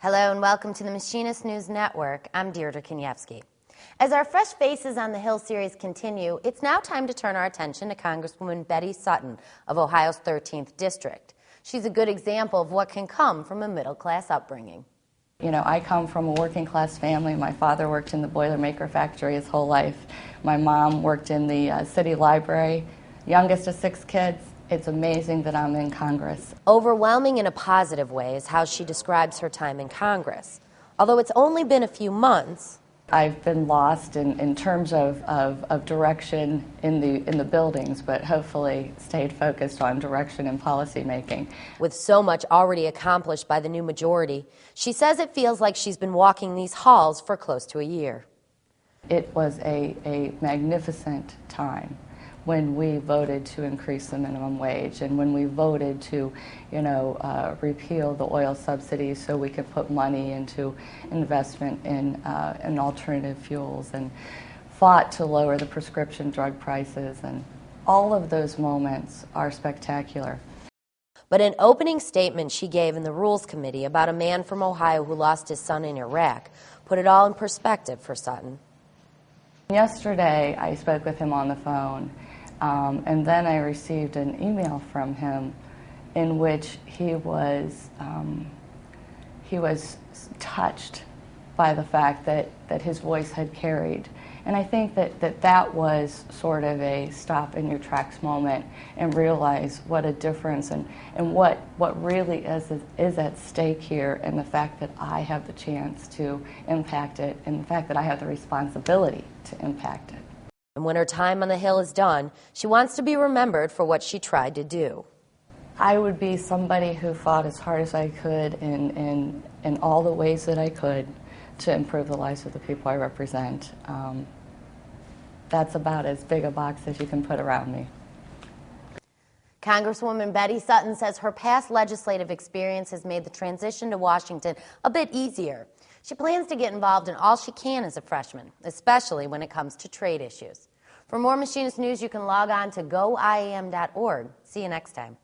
Hello and welcome to the Machinist News Network. I'm Deirdre Kanievsky. As our Fresh Faces on the Hill series continue, it's now time to turn our attention to Congresswoman Betty Sutton of Ohio's 13th District. She's a good example of what can come from a middle-class upbringing. You know, I come from a working-class family. My father worked in the Boilermaker factory his whole life. My mom worked in the city library. Youngest of 6 kids. It's amazing that I'm in Congress. Overwhelming in a positive way is how she describes her time in Congress. Although it's only been a few months, I've been lost in terms of direction in the buildings, but hopefully stayed focused on direction and policy making. With so much already accomplished by the new majority, she says it feels like she's been walking these halls for close to a year. It was a magnificent time when we voted to increase the minimum wage and when we voted to, repeal the oil subsidies so we could put money into investment in alternative fuels and fought to lower the prescription drug prices, and all of those moments are spectacular. But an opening statement she gave in the Rules Committee about a man from Ohio who lost his son in Iraq put it all in perspective for Sutton. Yesterday I spoke with him on the phone, and then I received an email from him in which he was touched by the fact that his voice had carried. And I think that was sort of a stop in your tracks moment and realize what a difference and what really is at stake here, and the fact that I have the chance to impact it, and the fact that I have the responsibility to impact it. And when her time on the Hill is done, she wants to be remembered for what she tried to do. I would be somebody who fought as hard as I could in all the ways that I could to improve the lives of the people I represent. That's about as big a box as you can put around me. Congresswoman Betty Sutton says her past legislative experience has made the transition to Washington a bit easier. She plans to get involved in all she can as a freshman, especially when it comes to trade issues. For more Machinist news, you can log on to goiam.org. See you next time.